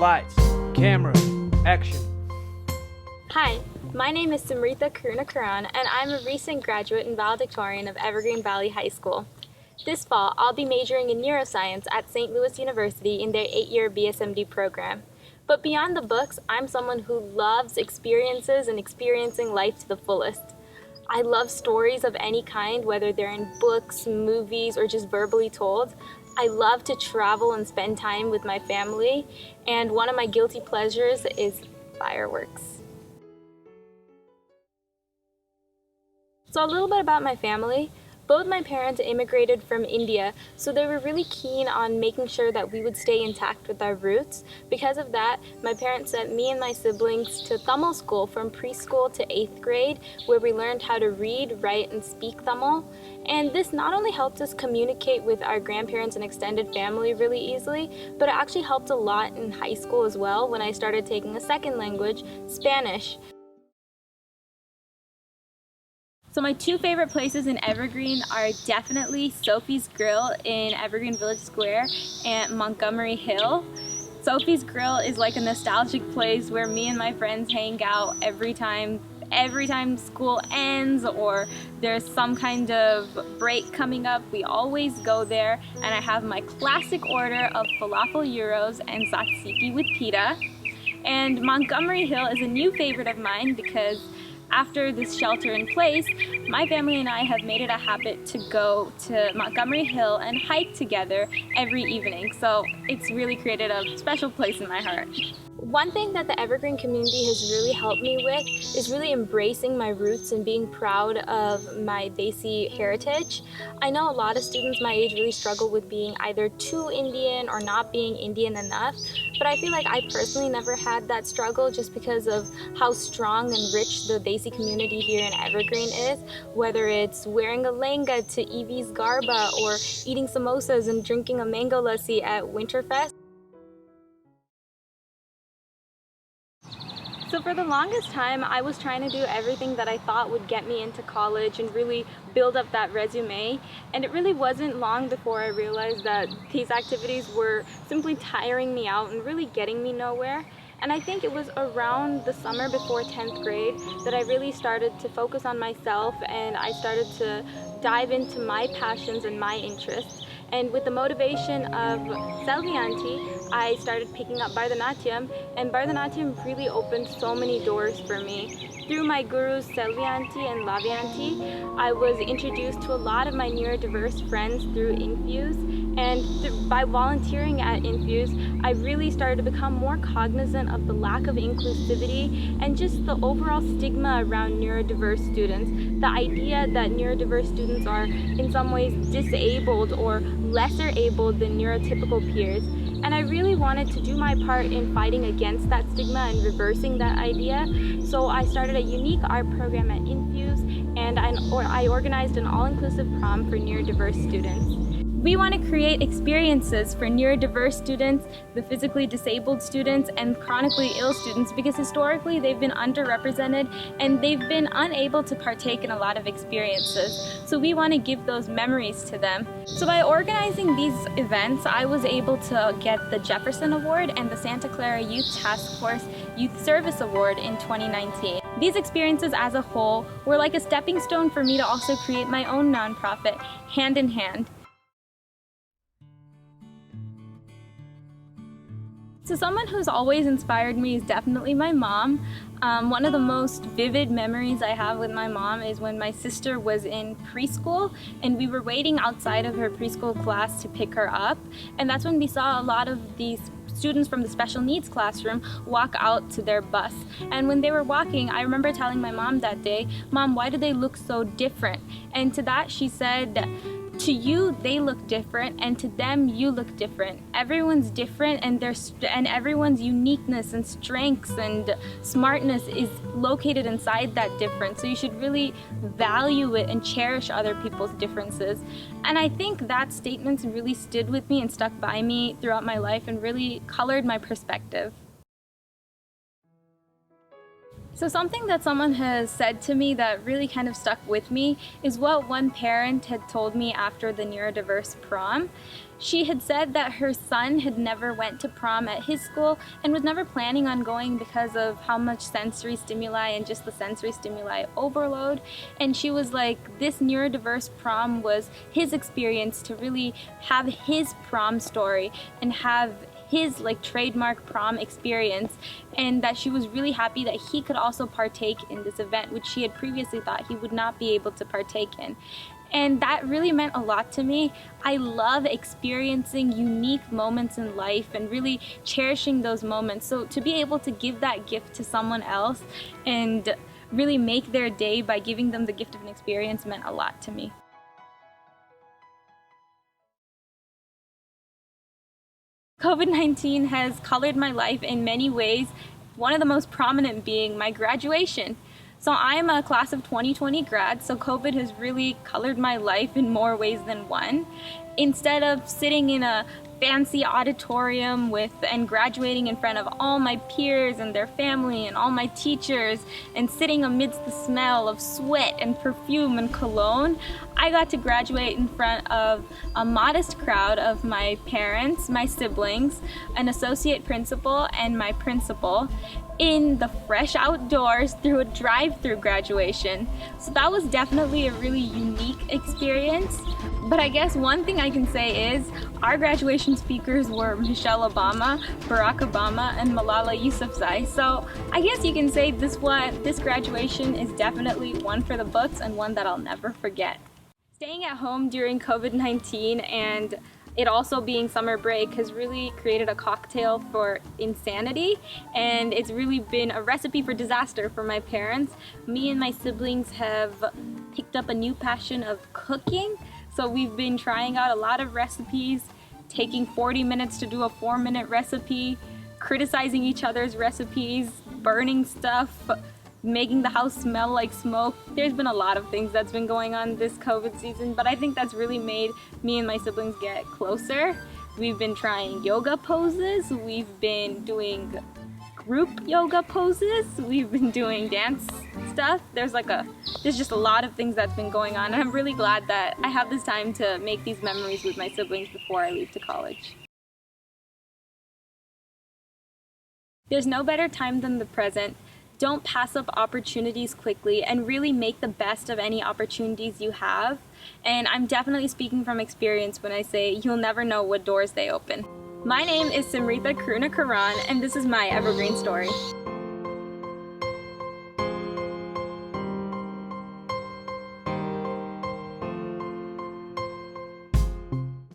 Lights, camera, action. Hi, my name is Simrithaa Karunakaran, and I'm a recent graduate and valedictorian of Evergreen Valley High School. This fall, I'll be majoring in neuroscience at St. Louis University in their 8-year BSMD program. But beyond the books, I'm someone who loves experiences and experiencing life to the fullest. I love stories of any kind, whether they're in books, movies, or just verbally told. I love to travel and spend time with my family, and one of my guilty pleasures is fireworks. So a little bit about my family. Both my parents immigrated from India, so they were really keen on making sure that we would stay intact with our roots. Because of that, my parents sent me and my siblings to Tamil school from preschool to 8th grade, where we learned how to read, write, and speak Tamil. And this not only helped us communicate with our grandparents and extended family really easily, but it actually helped a lot in high school as well when I started taking a second language, Spanish. So my two favorite places in Evergreen are definitely Sophie's Grill in Evergreen Village Square and Montgomery Hill. Sophie's Grill is like a nostalgic place where me and my friends hang out every time school ends or there's some kind of break coming up. We always go there, and I have my classic order of falafel gyros and tzatziki with pita. And Montgomery Hill is a new favorite of mine because after this shelter in place, my family and I have made it a habit to go to Montgomery Hill and hike together every evening. So it's really created a special place in my heart. One thing that the Evergreen community has really helped me with is really embracing my roots and being proud of my Desi heritage. I know a lot of students my age really struggle with being either too Indian or not being Indian enough, but I feel like I personally never had that struggle just because of how strong and rich the Desi community here in Evergreen is, whether it's wearing a lehenga to Evie's Garba or eating samosas and drinking a mango lassi at Winterfest. So for the longest time, I was trying to do everything that I thought would get me into college and really build up that resume. And it really wasn't long before I realized that these activities were simply tiring me out and really getting me nowhere. And I think it was around the summer before 10th grade that I really started to focus on myself, and I started to dive into my passions and my interests. And with the motivation of Selvi Auntie, I started picking up Bharatanatyam, and Bharatanatyam really opened so many doors for me. Through my gurus Selvi Auntie and Lavi Auntie, I was introduced to a lot of my neurodiverse friends through Infuse, and by volunteering at Infuse, I really started to become more cognizant of the lack of inclusivity and just the overall stigma around neurodiverse students. The idea that neurodiverse students are in some ways disabled or lesser able than neurotypical peers. And I really wanted to do my part in fighting against that stigma and reversing that idea. So I started a unique art program at Infuse, and I organized an all-inclusive prom for neurodiverse students. We want to create experiences for neurodiverse students, the physically disabled students, and chronically ill students because historically they've been underrepresented and they've been unable to partake in a lot of experiences. So we want to give those memories to them. So by organizing these events, I was able to get the Jefferson Award and the Santa Clara Youth Task Force Youth Service Award in 2019. These experiences as a whole were like a stepping stone for me to also create my own nonprofit, Hand in Hand. So someone who's always inspired me is definitely my mom. One of the most vivid memories I have with my mom is when my sister was in preschool and we were waiting outside of her preschool class to pick her up. And that's when we saw a lot of these students from the special needs classroom walk out to their bus. And when they were walking, I remember telling my mom that day, "Mom, why do they look so different?" And to that she said, "To you, they look different, and to them, you look different. Everyone's different, and everyone's uniqueness and strengths and smartness is located inside that difference. So you should really value it and cherish other people's differences." And I think that statement really stood with me and stuck by me throughout my life and really colored my perspective. So something that someone has said to me that really kind of stuck with me is what one parent had told me after the neurodiverse prom. She had said that her son had never went to prom at his school and was never planning on going because of how much sensory stimuli and just the sensory stimuli overload. And she was like, this neurodiverse prom was his experience to really have his prom story and have his like trademark prom experience, and that she was really happy that he could also partake in this event, which she had previously thought he would not be able to partake in. And that really meant a lot to me. I love experiencing unique moments in life and really cherishing those moments. So to be able to give that gift to someone else and really make their day by giving them the gift of an experience meant a lot to me. COVID-19 has colored my life in many ways, one of the most prominent being my graduation. So I'm a class of 2020 grad, so COVID has really colored my life in more ways than one. Instead of sitting in a fancy auditorium and graduating in front of all my peers and their family and all my teachers and sitting amidst the smell of sweat and perfume and cologne, I got to graduate in front of a modest crowd of my parents, my siblings, an associate principal, and my principal in the fresh outdoors through a drive-through graduation. So that was definitely a really unique experience. But I guess one thing I can say is our graduation speakers were Michelle Obama, Barack Obama, and Malala Yousafzai. So I guess you can say this graduation is definitely one for the books and one that I'll never forget. Staying at home during COVID-19 and it also being summer break has really created a cocktail for insanity, and it's really been a recipe for disaster for my parents. Me and my siblings have picked up a new passion of cooking, so we've been trying out a lot of recipes, taking 40 minutes to do a 4-minute recipe, criticizing each other's recipes, burning stuff, making the house smell like smoke. There's been a lot of things that's been going on this COVID season, but I think that's really made me and my siblings get closer. We've been trying yoga poses, we've been doing group yoga poses, we've been doing dance stuff. There's just a lot of things that's been going on, and I'm really glad that I have this time to make these memories with my siblings before I leave to college. There's no better time than the present. Don't pass up opportunities quickly and really make the best of any opportunities you have. And I'm definitely speaking from experience when I say you'll never know what doors they open. My name is Simrithaa Karunakaran, and this is my Evergreen story.